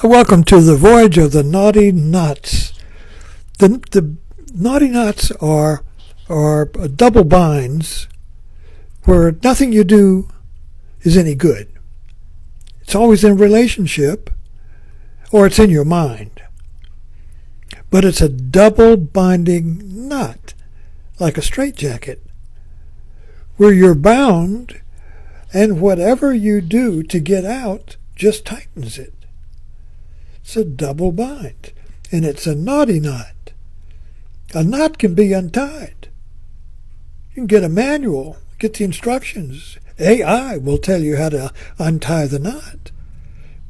Welcome to the voyage of the naughty knots. The naughty knots are double binds where nothing you do is any good. It's always in a relationship or it's in your mind. But it's a double binding knot, like a straitjacket, where you're bound and whatever you do to get out just tightens it. It's a double bind, and it's a naughty knot. A knot can be untied. You can get a manual, get the instructions. AI will tell you how to untie the knot.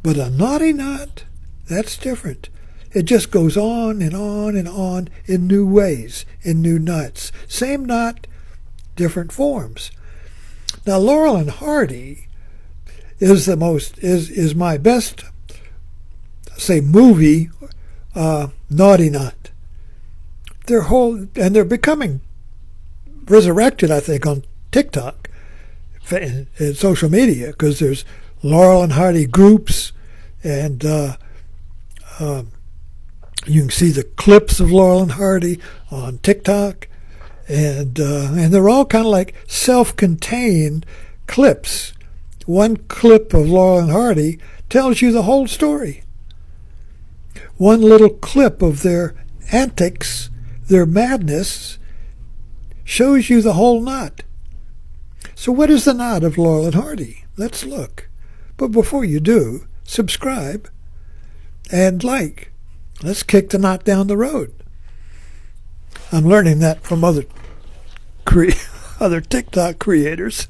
But a naughty knot, that's different. It just goes on and on and on in new ways, in new knots. Same knot, different forms. Now, Laurel Hardy is my best, say, movie naughty knot. They're becoming resurrected, I think, on TikTok and social media, because there's Laurel Hardy groups, and you can see the clips of Laurel Hardy on TikTok. And they're all kind of like self-contained clips. One clip of Laurel Hardy tells you the whole story. One little clip of their antics, their madness, shows you the whole knot. So what is the knot of Laurel Hardy? Let's look. But before you do, subscribe and like. Let's kick the knot down the road. I'm learning that from other TikTok creators.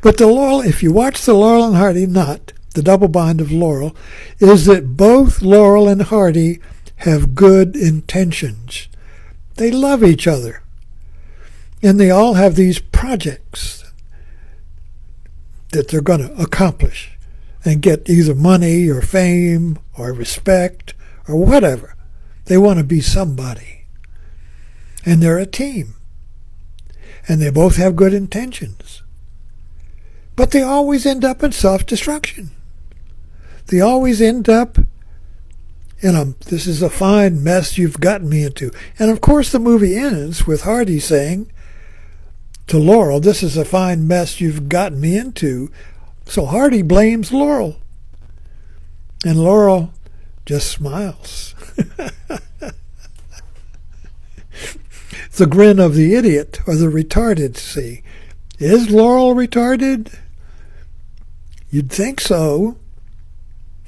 But if you watch the Laurel and Hardy knot, the double bind of Laurel, is that both Laurel and Hardy have good intentions. They love each other. And they all have these projects that they're going to accomplish and get either money or fame or respect or whatever. They want to be somebody. And they're a team. And they both have good intentions. But they always end up in self-destruction. They always end up in this is a fine mess you've gotten me into. And of course the movie ends with Hardy saying to Laurel, this is a fine mess you've gotten me into. So Hardy blames Laurel. And Laurel just smiles. The grin of the idiot or the retarded, see. Is Laurel retarded? You'd think so,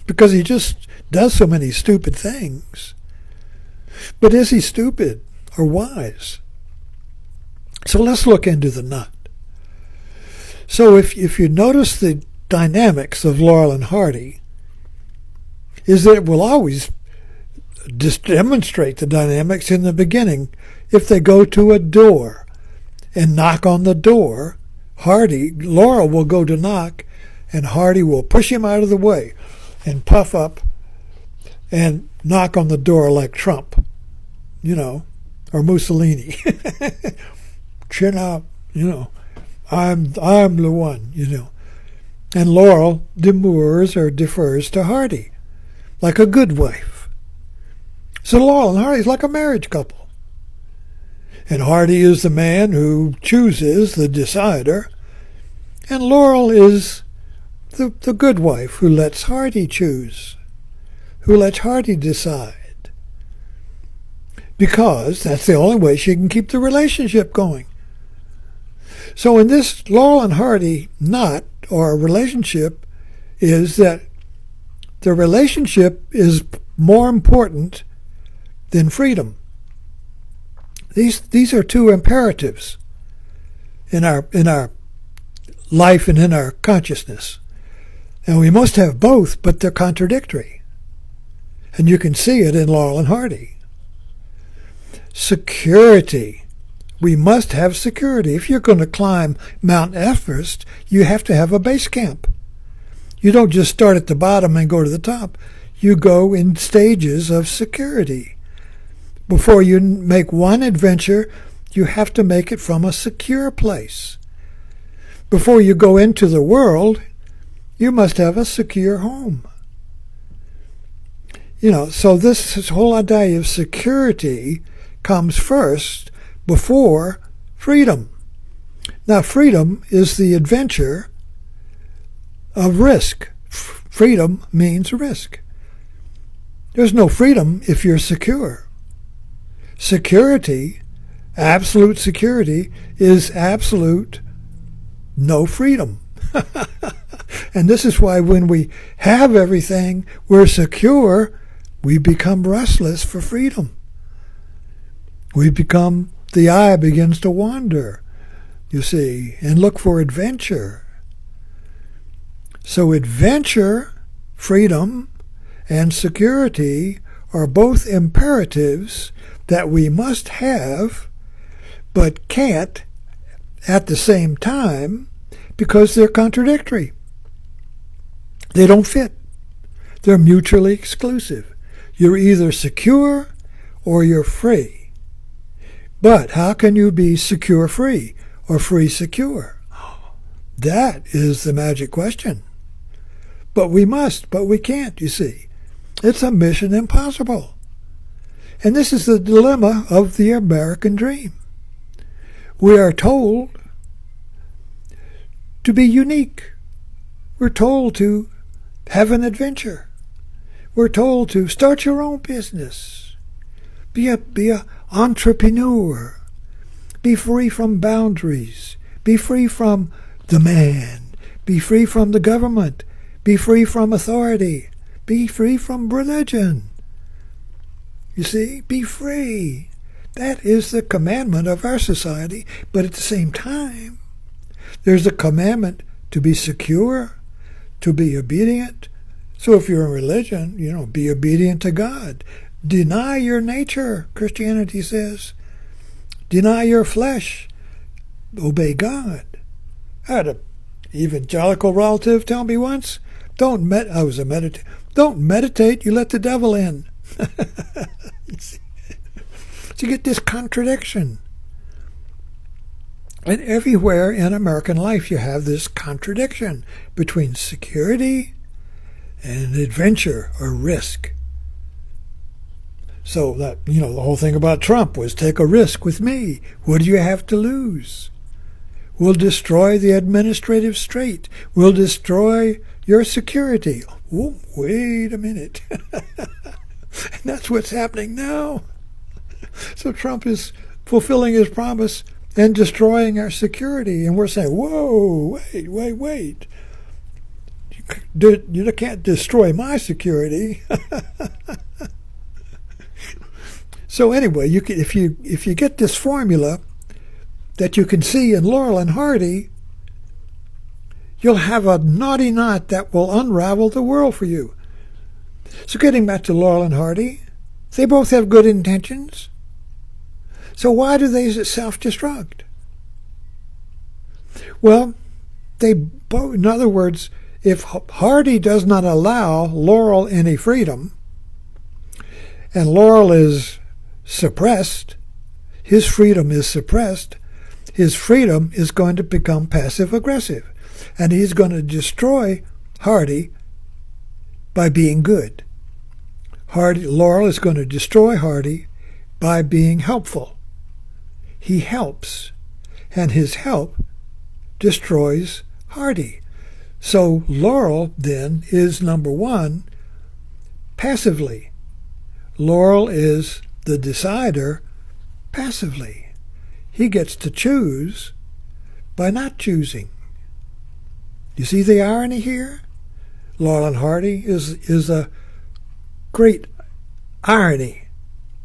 because he just does so many stupid things. But is he stupid or wise? So let's look into the knot. So if you notice the dynamics of Laurel and Hardy, is that it will always just demonstrate the dynamics in the beginning. If they go to a door and knock on the door, Laurel will go to knock, and Hardy will push him out of the way and puff up and knock on the door like Trump, or Mussolini. Chin up, I'm the one, And Laurel demurs or defers to Hardy, like a good wife. So Laurel and Hardy is like a marriage couple. And Hardy is the man who chooses, the decider. And Laurel is the good wife who lets Hardy choose, who lets Hardy decide. Because that's the only way she can keep the relationship going. So in this Laurel and Hardy knot, or relationship, is that the relationship is more important than freedom. These are two imperatives in our life and in our consciousness. And we must have both, but they're contradictory. And you can see it in Laurel and Hardy. Security. We must have security. If you're going to climb Mount Everest, you have to have a base camp. You don't just start at the bottom and go to the top. You go in stages of security. Before you make one adventure, you have to make it from a secure place. Before you go into the world, you must have a secure home. So this whole idea of security comes first before freedom. Now, freedom is the adventure of risk. Freedom means risk. There's no freedom if you're secure. Security, absolute security, is absolute no freedom. And this is why when we have everything, we're secure, we become restless for freedom. The eye begins to wander, you see, and look for adventure. So adventure, freedom, and security are both imperatives that we must have, but can't at the same time because they're contradictory. They don't fit. They're mutually exclusive. You're either secure or you're free. But how can you be secure free or free secure? That is the magic question. But we must, but we can't, you see. It's a mission impossible. And this is the dilemma of the American dream. We are told to be unique. We're told to have an adventure. We're told to start your own business. Be a entrepreneur. Be free from boundaries. Be free from demand. Be free from the government. Be free from authority. Be free from religion. You see, be free. That is the commandment of our society. But at the same time, there's a commandment to be secure, to be obedient. So if you're in religion, be obedient to God. Deny your nature, Christianity says. Deny your flesh. Obey God. I had an evangelical relative tell me once, don't meditate, you let the devil in. So you get this contradiction. And everywhere in American life you have this contradiction between security and adventure or risk. So that, the whole thing about Trump was take a risk with me. What do you have to lose? We'll destroy the administrative state. We'll destroy your security. Oh, wait a minute. And that's what's happening now. So Trump is fulfilling his promise and destroying our security. And we're saying, whoa, wait. You can't destroy my security. So anyway, if you get this formula that you can see in Laurel and Hardy, you'll have a naughty knot that will unravel the world for you. So getting back to Laurel and Hardy, they both have good intentions. So why do they self-destruct? Well, in other words, if Hardy does not allow Laurel any freedom, and Laurel is suppressed, his freedom is suppressed, his freedom is going to become passive-aggressive, and he's going to destroy Hardy by being good. Laurel is going to destroy Hardy by being helpful. He helps, and his help destroys Hardy. So Laurel, then, is number one, passively. Laurel is the decider passively. He gets to choose by not choosing. You see the irony here? Laurel and Hardy is a great irony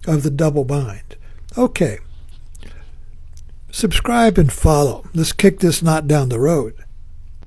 of the double bind. Okay. Subscribe and follow. Let's kick this knot down the road.